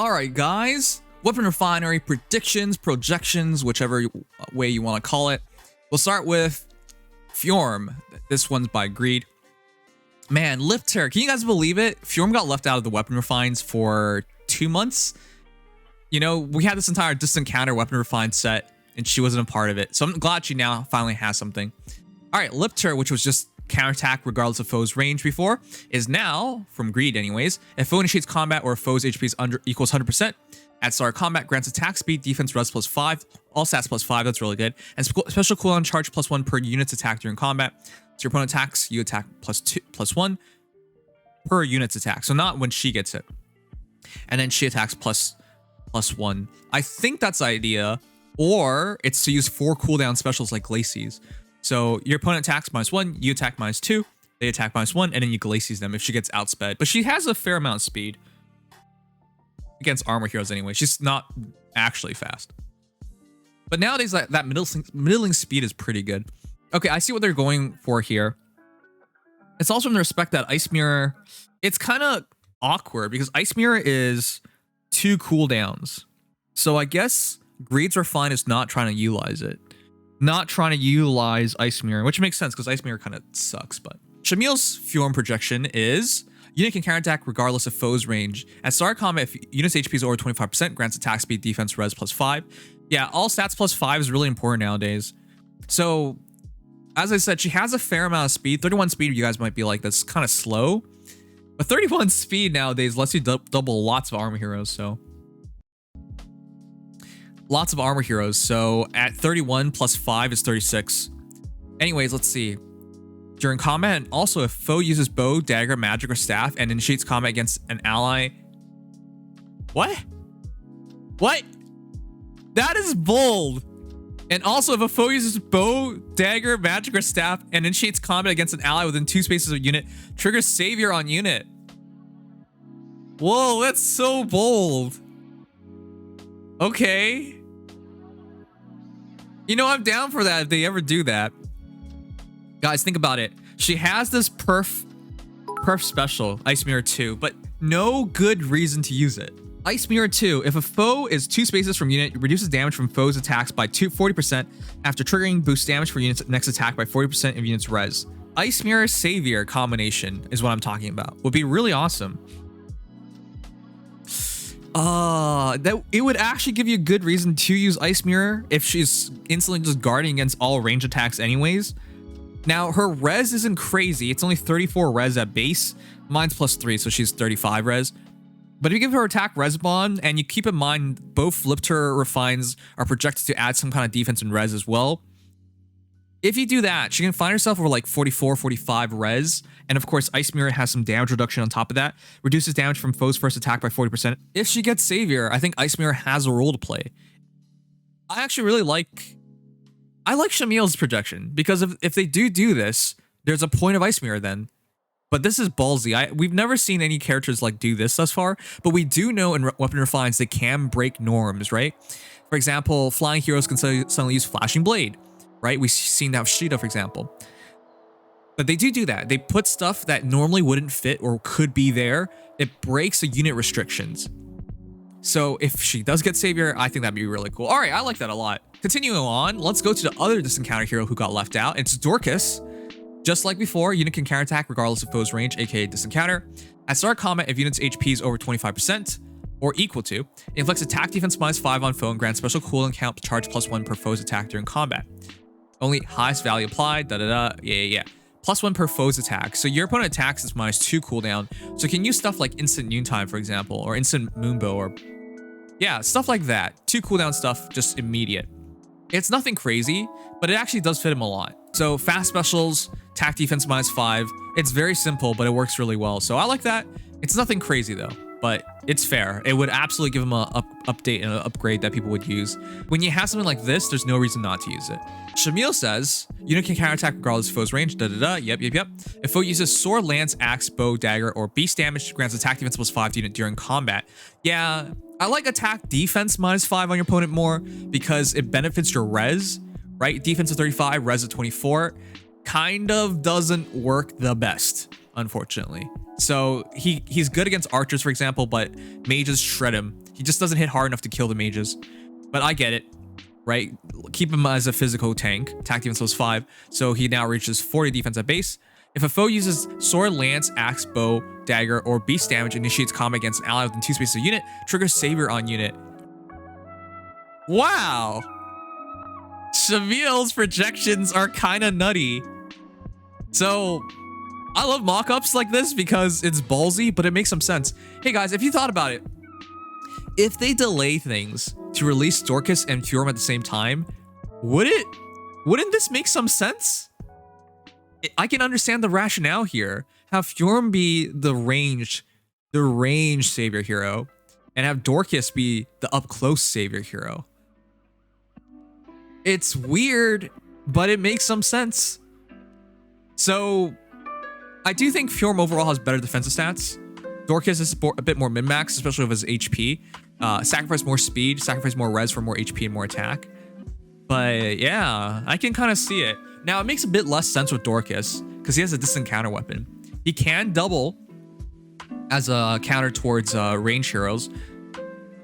All right, guys. Weapon Refinery predictions, projections, whichever way you want to call it. We'll start with Fjorm. This one's by Greid. Man, Leiptr. Can you guys believe it? Fjorm got left out of the Weapon Refines for 2 months. You know, we had this entire distant counter Weapon Refine set, and she wasn't a part of it. So I'm glad she now finally has something. All right, Leiptr, which was just counterattack regardless of foe's range before, is now, from Greid anyways, if foe initiates combat or if foe's HP is equals 100%, at start of combat, grants attack speed, defense, res +5, all stats +5, that's really good, and special cooldown charge +1 per unit's attack during combat. So your opponent attacks, you attack +1 per unit's attack. So not when she gets it. And then she attacks +1. I think that's the idea. Or it's to use 4 cooldown specials like Glacies. So your opponent attacks -1, you attack -2, they attack -1, and then you Glacies them if she gets outsped. But she has a fair amount of speed. Against armor heroes anyway. She's not actually fast. But nowadays, that middling speed is pretty good. Okay, I see what they're going for here. It's also in the respect that Ice Mirror, it's kind of awkward because Ice Mirror is 2 cooldowns. So I guess Greid's Refine is not trying to utilize it. Not trying to utilize Ice Mirror, which makes sense because Ice Mirror kind of sucks. But Shamil's Fjorm projection is unit can counterattack regardless of foe's range. At start combat, if unit's HP is over 25%, grants attack speed, defense, res +5. Yeah, all stats +5 is really important nowadays. So, as I said, she has a fair amount of speed. 31 speed, you guys might be like, that's kind of slow. But 31 speed nowadays lets you double lots of armor heroes, so. Lots of armor heroes, so at 31 +5 is 36. Anyways, let's see. During combat, and also if foe uses bow, dagger, magic, or staff and initiates combat against an ally. What? What? That is bold. And also if a foe uses bow, dagger, magic, or staff and initiates combat against an ally within 2 spaces of a unit, triggers savior on unit. Whoa, that's so bold. Okay. You know, I'm down for that if they ever do that. Guys, think about it. She has this perf special, Ice Mirror 2, but no good reason to use it. Ice Mirror 2, if a foe is 2 spaces from unit, it reduces damage from foe's attacks by 40% after triggering boost damage for unit's next attack by 40% of unit's res. Ice Mirror Savior combination is what I'm talking about. Would be really awesome. That it would actually give you a good reason to use Ice Mirror if she's instantly just guarding against all range attacks anyways. Now, her res isn't crazy. It's only 34 res at base. Mine's +3, so she's 35 res. But if you give her attack res bond, and you keep in mind both Leiptr refines are projected to add some kind of defense and res as well. If you do that, she can find herself over like 44, 45 res. And of course, Ice Mirror has some damage reduction on top of that. Reduces damage from foe's first attack by 40%. If she gets Savior, I think Ice Mirror has a role to play. I actually really like Shamil's projection, because if they do this, there's a point of Ice Mirror then. But this is ballsy. We've never seen any characters like do this thus far, but we do know in Weapon Refines they can break norms, right? For example, flying heroes can suddenly use Flashing Blade, right? We've seen that with Shida, for example. But they do that. They put stuff that normally wouldn't fit or could be there. It breaks the unit restrictions. So if she does get Savior, I think that'd be really cool. All right, I like that a lot. Continuing on, let's go to the other distant counter hero who got left out. It's Dorcas. Just like before, unit can counterattack regardless of foe's range, aka distant counter. At start combat, if unit's HP is over 25% or equal to, it inflicts attack defense -5 on foe and grants special cooldown count charge +1 per foe's attack during combat. Only highest value applied, yeah. +1 per foe's attack. So your opponent attacks is -2 cooldown. So you can use stuff like instant noontime, for example, or instant moonbow, or yeah, stuff like that. 2 cooldown stuff, just immediate. It's nothing crazy, but it actually does fit him a lot. So fast specials, attack defense -5. It's very simple, but it works really well. So I like that. It's nothing crazy though, but it's fair. It would absolutely give him an update and an upgrade that people would use. When you have something like this, there's no reason not to use it. Shamil says, unit can counterattack regardless of foe's range, Yep. If foe uses sword, lance, axe, bow, dagger, or beast damage, grants attack defense +5 to unit during combat. Yeah, I like attack defense -5 on your opponent more because it benefits your res, right? Defense of 35, res of 24. Kind of doesn't work the best, unfortunately. So he's good against archers, for example, but mages shred him. He just doesn't hit hard enough to kill the mages. But I get it, right? Keep him as a physical tank. Attack defense was 5, so he now reaches 40 defense at base. If a foe uses sword, lance, axe, bow, dagger, or beast damage, initiates combat against an ally within 2 spaces of unit, triggers savior on unit. Wow! Shamil0's projections are kind of nutty. So, I love mock-ups like this because it's ballsy, but it makes some sense. Hey guys, if you thought about it, if they delay things to release Dorcas and Fjorm at the same time, wouldn't this make some sense? I can understand the rationale here. Have Fjorm be the ranged savior hero, and have Dorcas be the up-close savior hero. It's weird, but it makes some sense. So, I do think Fjorm overall has better defensive stats. Dorcas is a bit more min-max, especially with his HP. Sacrifice more speed, sacrifice more res for more HP and more attack. But yeah, I can kind of see it. Now, it makes a bit less sense with Dorcas, because he has a distant counter weapon. He can double as a counter towards range heroes,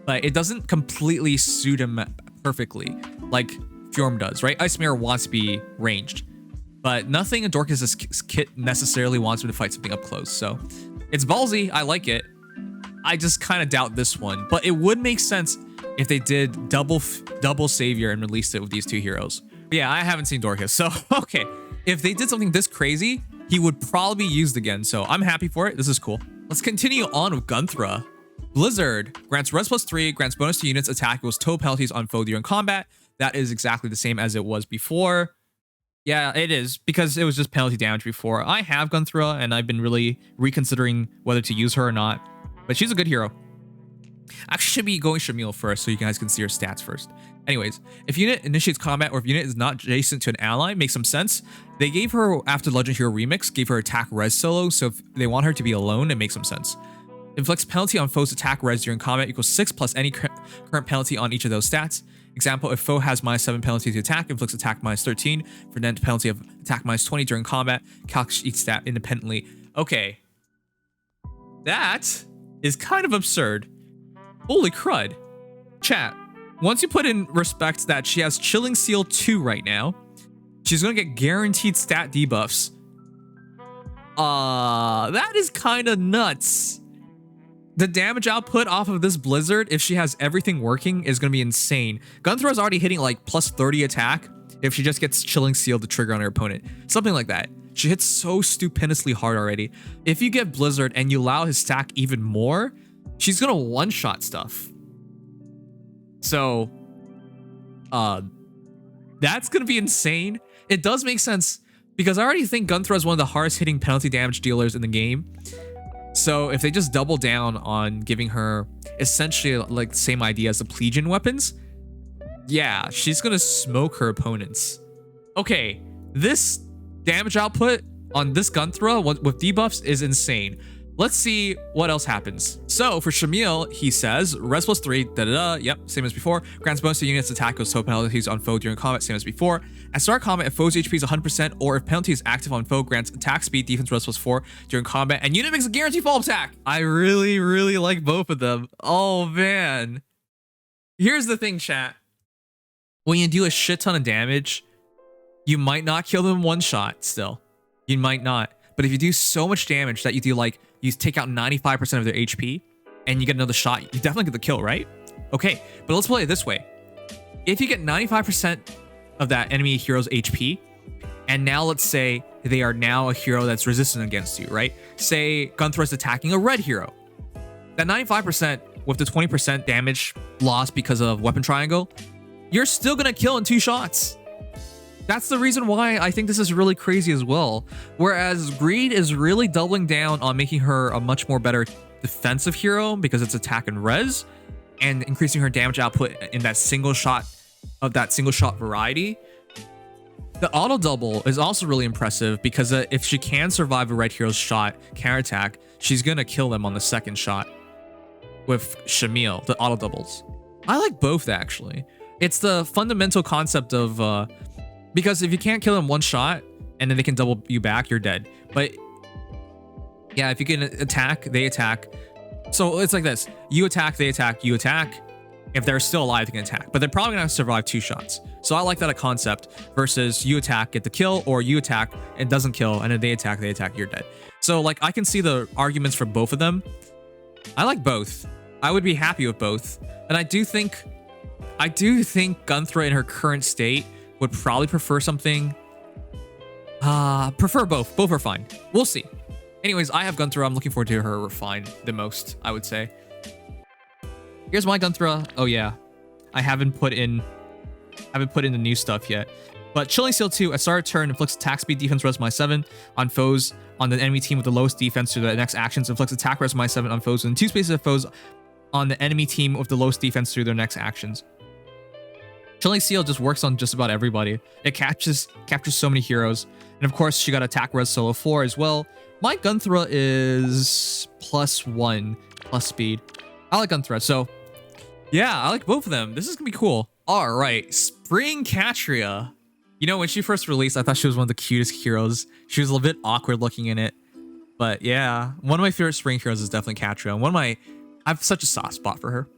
but it doesn't completely suit him perfectly, like Fjorm does, right? Ice Mirror wants to be ranged, but nothing in Dorcas' kit necessarily wants him to fight something up close, so it's ballsy. I like it. I just kind of doubt this one, but it would make sense if they did double savior and released it with these 2 heroes. But yeah, I haven't seen Dorcas, so okay. If they did something this crazy, he would probably be used again, so I'm happy for it. This is cool. Let's continue on with Gunthra. Blizzard grants res +3, grants bonus to units attack equals total penalties on foe during combat. That is exactly the same as it was before. Yeah, it is, because it was just penalty damage before. I have Gunthra, and I've been really reconsidering whether to use her or not, but she's a good hero. Actually, should be going Shamil first, so you guys can see her stats first. Anyways, if unit initiates combat or if unit is not adjacent to an ally, makes some sense. They gave her, after Legend Hero Remix, gave her attack res solo, so if they want her to be alone, it makes some sense. Inflicts penalty on foe's attack res during combat equals 6 plus any current penalty on each of those stats. Example, if foe has -7 penalty to attack, inflicts attack -13 for net penalty of attack -20 during combat. Calcs each stat independently. Okay. That is kind of absurd. Holy crud. Chat. Once you put in respect that she has Chilling Seal 2 right now, she's going to get guaranteed stat debuffs. That is kind of nuts. The damage output off of this Blizzard, if she has everything working, is going to be insane. Gunthra is already hitting like +30 attack if she just gets Chilling Seal to trigger on her opponent. Something like that. She hits so stupendously hard already. If you get Blizzard and you allow his stack even more, she's going to one-shot stuff. So, that's going to be insane. It does make sense because I already think Gunthra is one of the hardest hitting penalty damage dealers in the game. So if they just double down on giving her essentially like the same idea as the Plegian weapons, yeah, she's going to smoke her opponents. Okay, this damage output on this Gunthra with debuffs is insane. Let's see what else happens. So for Shamil, he says, res +3, yep, same as before. Grants bonus to units attack with total penalties on foe during combat, same as before. At start combat, if foe's HP is 100%, or if penalty is active on foe, grants attack speed, defense res +4 during combat, and unit makes a guaranteed fall attack. I really, really like both of them. Oh man. Here's the thing, chat. When you do a shit ton of damage, you might not kill them one shot still. You might not. But if you do so much damage that you do like, you take out 95% of their HP and you get another shot, you definitely get the kill, right? Okay, but let's play it this way. If you get 95% of that enemy hero's HP, and now let's say they are now a hero that's resistant against you, right? Say Gunthra is attacking a red hero. That 95% with the 20% damage loss because of weapon triangle, you're still gonna kill in 2 shots. That's the reason why I think this is really crazy as well. Whereas Greid is really doubling down on making her a much more better defensive hero because it's attack and res, and increasing her damage output in that single shot variety. The auto double is also really impressive because if she can survive a red hero's shot counterattack, she's gonna kill them on the second shot with Shamil, the auto doubles. I like both actually. It's the fundamental concept of because if you can't kill them one shot and then they can double you back, you're dead. But yeah, if you can attack, they attack. So it's like this. You attack, they attack, you attack. If they're still alive, they can attack. But they're probably going to survive 2 shots. So I like that a concept versus you attack, get the kill, or you attack, it doesn't kill, and then they attack, you're dead. So like I can see the arguments for both of them. I like both. I would be happy with both. And I do think Gunthra in her current state would probably prefer something. Prefer both. Both are fine. We'll see. Anyways, I have Gunthra. I'm looking forward to her refine the most, I would say. Here's my Gunthra. Oh yeah, I haven't put in the new stuff yet. But Chilling Seal 2, at start of turn, inflicts attack speed defense res -7 on foes on the enemy team with the lowest defense through the next actions. Inflicts attack res -7 on foes within 2 spaces of foes on the enemy team with the lowest defense through their next actions. Chilling Seal just works on just about everybody. It captures so many heroes. And of course, she got attack res solo 4 as well. My Gunthra is +1 plus speed. I like Gunthra, so yeah, I like both of them. This is gonna be cool. All right, Spring Catria. You know, when she first released, I thought she was one of the cutest heroes. She was a little bit awkward looking in it, but yeah, one of my favorite spring heroes is definitely Catria. I have such a soft spot for her.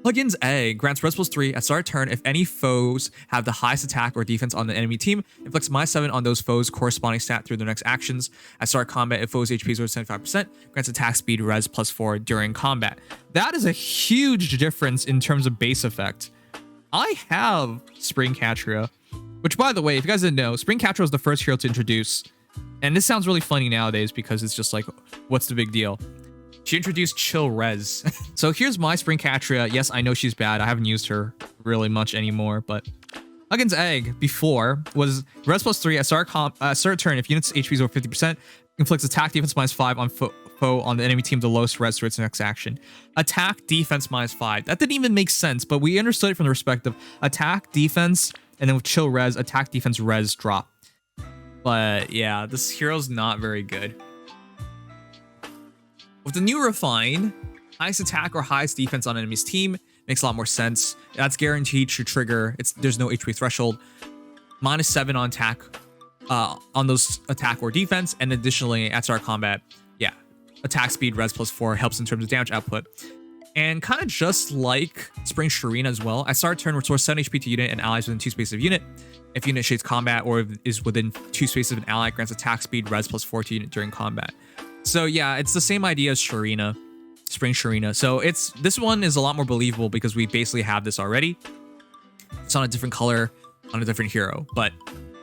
Huginn's Egg grants res +3 at start of turn if any foes have the highest attack or defense on the enemy team. Inflicts -7 on those foes' corresponding stat through their next actions. At start combat, if foes' HP is over 75%, grants attack speed res +4 during combat. That is a huge difference in terms of base effect. I have Spring Catria, which by the way, if you guys didn't know, Spring Catria was the first hero to introduce. And this sounds really funny nowadays because it's just like, what's the big deal? She introduced chill res. So here's my Spring Catria. Yes, I know she's bad. I haven't used her really much anymore, but Huginn's Egg before was res +3 at start turn if units HP is over 50%, inflicts attack defense -5 on foe on the enemy team, the lowest res through its next action. Attack defense -5. That didn't even make sense, but we understood it from the perspective attack defense, and then with chill res, attack defense res drop. But yeah, this hero's not very good. With the new refine, highest attack or highest defense on enemy's team makes a lot more sense. That's guaranteed to trigger. There's no HP threshold. -7 on attack, on those attack or defense, and additionally at start combat, yeah, attack speed res +4 helps in terms of damage output. And kind of just like Spring Shireen as well, at start turn restores 7 HP to unit and allies within 2 spaces of unit. If unit shades combat or is within 2 spaces of an ally, grants attack speed res +4 to unit during combat. So yeah, it's the same idea as Shireen, Spring Shireen. So this one is a lot more believable because we basically have this already. It's on a different color, on a different hero. But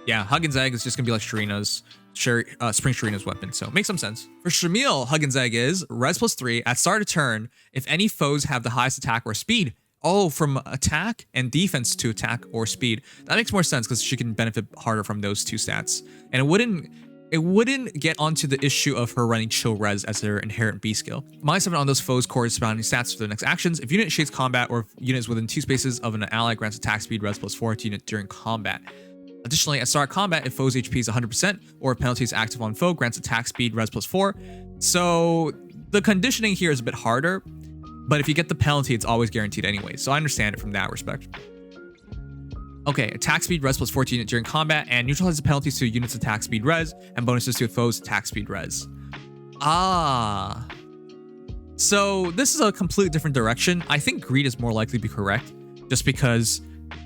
yeah, Huginn's Egg is just gonna be like Shireen's, Spring Shireen's weapon. So it makes some sense. For Shamil, Huginn's Egg is res +3 at start of turn if any foes have the highest attack or speed. Oh, from attack and defense to attack or speed. That makes more sense because she can benefit harder from those 2 stats. And it wouldn't get onto the issue of her running chill res as their inherent B skill. -7 on those foes' corresponding stats for the next actions. If unit shades combat or if unit is within 2 spaces of an ally, grants attack speed res +4 to unit during combat. Additionally, at start combat, if foe's HP is 100% or if penalty is active on foe, grants attack speed res +4. So the conditioning here is a bit harder, but if you get the penalty, it's always guaranteed anyway. So I understand it from that respect. Okay, attack speed res +4 to unit during combat, and neutralizes penalties to units attack speed res, and bonuses to foes attack speed res. Ah. So this is a completely different direction. I think Greid is more likely to be correct, just because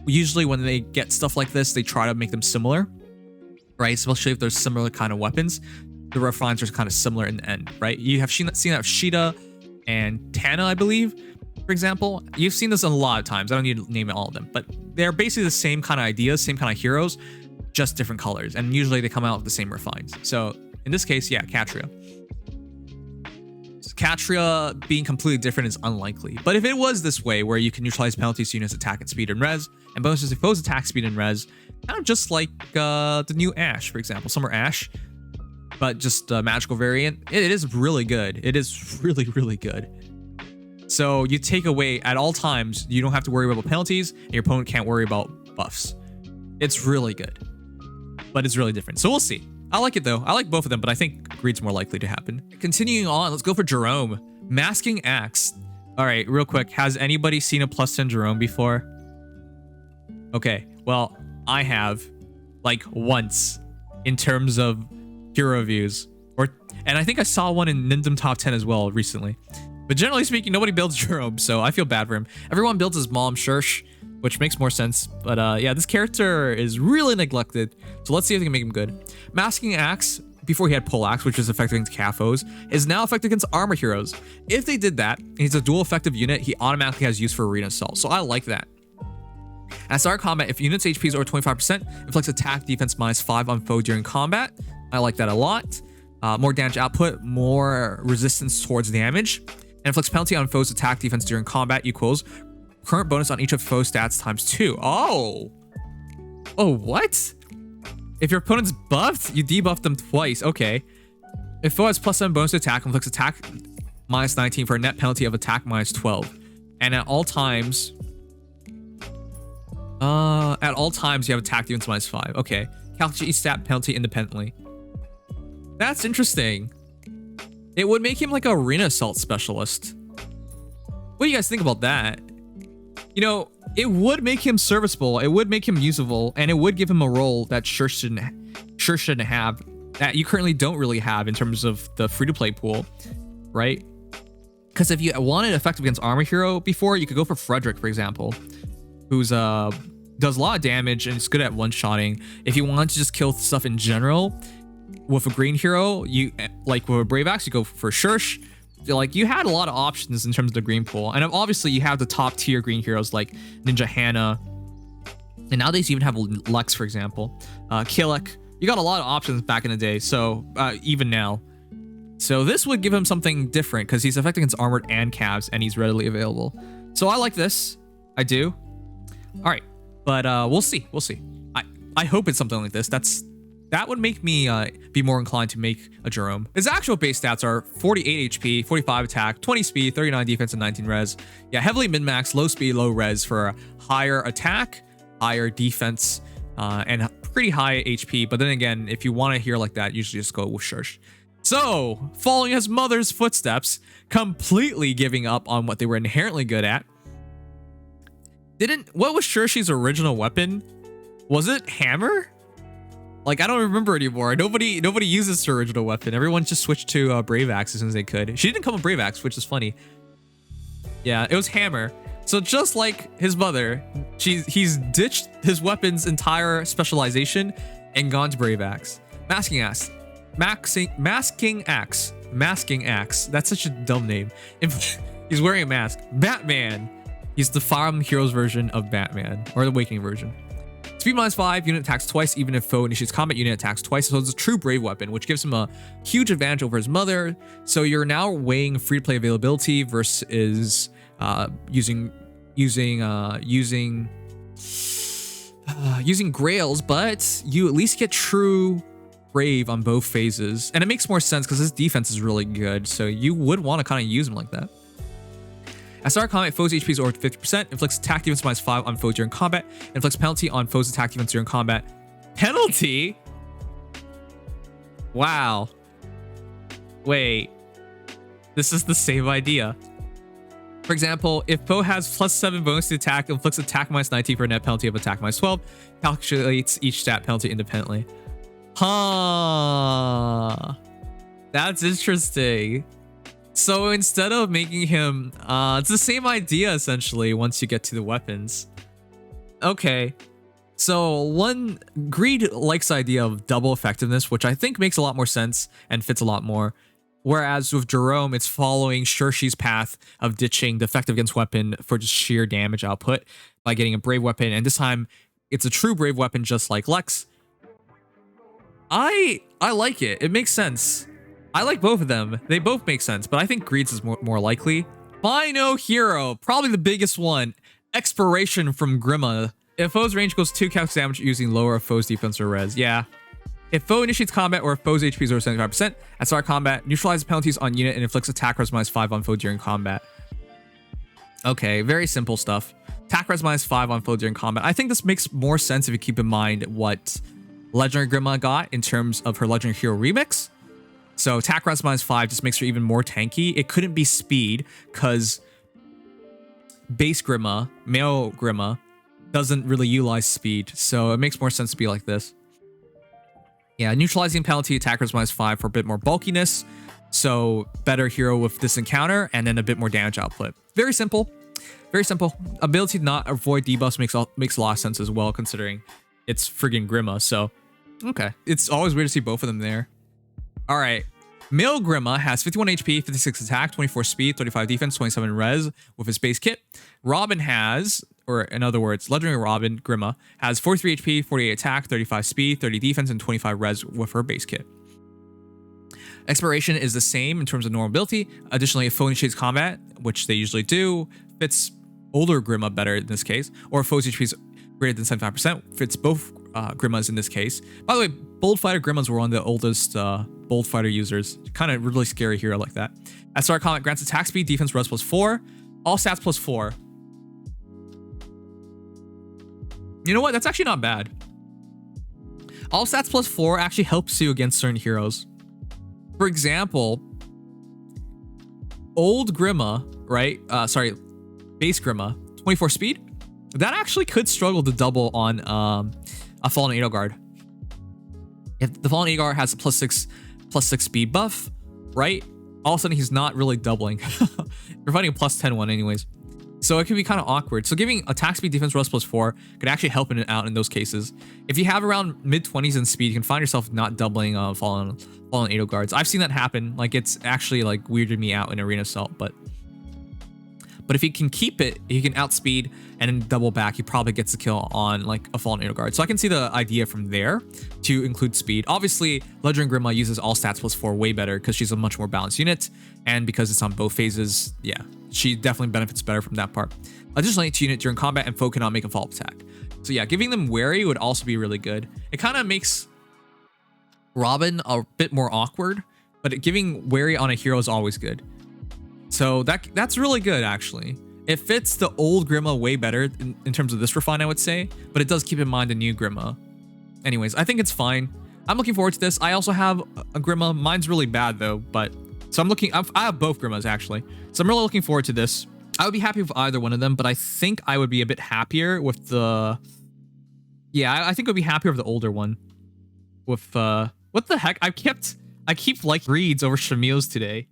usually when they get stuff like this, they try to make them similar, right? Especially if there's similar kind of weapons. The refines are kind of similar in the end, right? You have seen that with Sheeta and Tana, I believe, for example. You've seen this a lot of times. I don't need to name all of them, but they're basically the same kind of ideas, same kind of heroes, just different colors. And usually they come out with the same refines. So in this case, yeah, Catria. Catria being completely different is unlikely. But if it was this way, where you can neutralize penalties to units attack and speed and res, and bonuses to foes attack speed and res, kind of just like the new Ashe, for example. Summer Ashe, but just a magical variant. It is really good. It is really, really good. So you take away, at all times, you don't have to worry about penalties, and your opponent can't worry about buffs. It's really good, but it's really different. So we'll see. I like it though. I like both of them, but I think Greed's more likely to happen. Continuing on, let's go for Jerome. Masking Axe. All right, real quick. Has anybody seen a +10 Jerome before? Okay, well, I have, like, once in terms of hero reviews. And I think I saw one in Nindom Top 10 as well recently. But generally speaking, nobody builds Jerome, so I feel bad for him. Everyone builds his mom, Shursh, which makes more sense. But yeah, this character is really neglected. So let's see if we can make him good. Masking Axe, before he had Poleaxe, which is effective against CAFOs, is now effective against armor heroes. If they did that, and he's a dual effective unit, he automatically has use for Arena Assault. So I like that. At start of combat, if unit's HP is over 25%, inflicts attack defense -5 on foe during combat. I like that a lot. More damage output, more resistance towards damage. And inflicts penalty on foe's attack defense during combat equals current bonus on each of foe stats ×2. Oh! Oh, what? If your opponent's buffed, you debuff them twice. Okay. If foe has +7 bonus to attack, inflicts attack -19 for a net penalty of attack -12. And at all times... you have attack defense -5. Okay. Calculate each stat penalty independently. That's interesting. It would make him like a Arena Assault specialist. What do you guys think about that? You know, it would make him serviceable, it would make him usable, and it would give him a role that sure shouldn't have, that you currently don't really have in terms of the free-to-play pool, right? Because if you wanted effective against armor hero before, you could go for Frederick, for example, who's does a lot of damage and is good at one-shotting. If you want to just kill stuff in general with a green hero, you like with a Brave Axe, you go for Shursh. Like, you had a lot of options in terms of the green pool, and obviously you have the top tier green heroes like Ninja Hannah, and nowadays you even have Lex, for example, Killick. You got a lot of options back in the day, so even now. So this would give him something different because he's effective against armored and calves, and he's readily available. So I like this. I do. All right, but we'll see. We'll see. I hope it's something like this. That would make me be more inclined to make a Jerome. His actual base stats are 48 HP, 45 attack, 20 speed, 39 defense, and 19 res. Yeah, heavily min-max, low speed, low res for higher attack, higher defense, and pretty high HP. But then again, if you want to hear like that, usually just go with Shursh. So, following his mother's footsteps, completely giving up on what they were inherently good at. What was Shurshi's original weapon? Was it hammer? Like, I don't remember anymore. Nobody uses her original weapon. Everyone just switched to Brave Axe as soon as they could. She didn't come with Brave Axe, which is funny. Yeah, it was hammer. So just like his mother, he's ditched his weapon's entire specialization and gone to Brave Axe. Masking Axe. Masking Axe. That's such a dumb name. He's wearing a mask. Batman. He's the Fire Emblem Heroes version of Batman, or the Awakening version. Speed -5, unit attacks twice, even if foe initiates combat, unit attacks twice. So it's a true brave weapon, which gives him a huge advantage over his mother. So you're now weighing free-to-play availability versus using grails, but you at least get true brave on both phases. And it makes more sense because his defense is really good. So you would want to kind of use him like that. At start of combat, foe's HP is over 50%, inflicts attack defense -5 on foe during combat, inflicts penalty on foe's attack defense during combat. Penalty? Wow. Wait. This is the same idea. For example, if foe has +7 bonus to attack, inflicts attack -19 for a net penalty of attack -12, calculates each stat penalty independently. Huh. That's interesting. So instead of making him, it's the same idea essentially once you get to the weapons. Okay. So Greid likes the idea of double effectiveness, which I think makes a lot more sense and fits a lot more. Whereas with Jerome, it's following Shurshi's path of ditching the effective against weapon for just sheer damage output by getting a brave weapon. And this time it's a true brave weapon just like Lex. I like it. It makes sense. I like both of them. They both make sense, but I think Greid's is more likely. Final hero, probably the biggest one. Expiration from Grima. If foe's range goes 2 calcs damage using lower of foe's defense or res. Yeah. If foe initiates combat or if foe's HP is over 75%, at start combat, neutralizes penalties on unit and inflicts attack res -5 on foe during combat. Okay, very simple stuff. Attack res -5 on foe during combat. I think this makes more sense if you keep in mind what Legendary Grima got in terms of her Legendary Hero remix. So attack res -5 just makes her even more tanky. It couldn't be speed because base Grima, male Grima, doesn't really utilize speed. So it makes more sense to be like this. Yeah, neutralizing penalty, attack res -5 for a bit more bulkiness. So better hero with this encounter and then a bit more damage output. Very simple. Very simple. Ability to not avoid debuffs makes a lot of sense as well, considering it's friggin' Grima. So, okay. It's always weird to see both of them there. All right. Male Grima has 51 HP, 56 attack, 24 speed, 35 defense, 27 res with his base kit. Robin has, or in other words, Legendary Robin, Grima, has 43 HP, 48 attack, 35 speed, 30 defense, and 25 res with her base kit. Expiration is the same in terms of normal ability. Additionally, if foe initiates combat, which they usually do, fits older Grima better in this case, or if foe's HP is greater than 75%, fits both Grimas in this case. By the way, Bold Fighter Grimas were one of the oldest Bold Fighter users. Kind of really scary hero like that. At start of combat, grants attack speed, defense, res +4, all stats +4. You know what? That's actually not bad. All stats +4 actually helps you against certain heroes. For example, old Grima, right? Base Grima, 24 speed. That actually could struggle to double on a Fallen Edelgard. If the Fallen Edelgard has a +6 speed buff, right? All of a sudden he's not really doubling. You're fighting a +10 one anyways. So it can be kind of awkward. So giving attack speed, defense, res +4 could actually help it out in those cases. If you have around mid-20s in speed, you can find yourself not doubling Fallen Edelgards. I've seen that happen. Like, it's actually like weirded me out in Arena Assault, but if he can keep it, he can outspeed and then double back. He probably gets the kill on like a Fallen Edelgard. So I can see the idea from there to include speed. Obviously, Legendary Grima uses all stats +4 way better because she's a much more balanced unit, and because it's on both phases, yeah, she definitely benefits better from that part. Additionally, each unit during combat and foe cannot make a follow-up attack. So yeah, giving them Wary would also be really good. It kind of makes Robin a bit more awkward, but giving Wary on a hero is always good. So that's really good, actually. It fits the old Grima way better in terms of this refine, I would say, but it does keep in mind the new Grima. Anyways, I think it's fine. I'm looking forward to this. I also have a Grima. Mine's really bad though, but so I have both Grimas actually. So I'm really looking forward to this. I would be happy with either one of them, but I think I would be a bit happier with the, yeah, I think I would be happier with the older one. With what the heck? I keep like Greid's over Shamil0's today.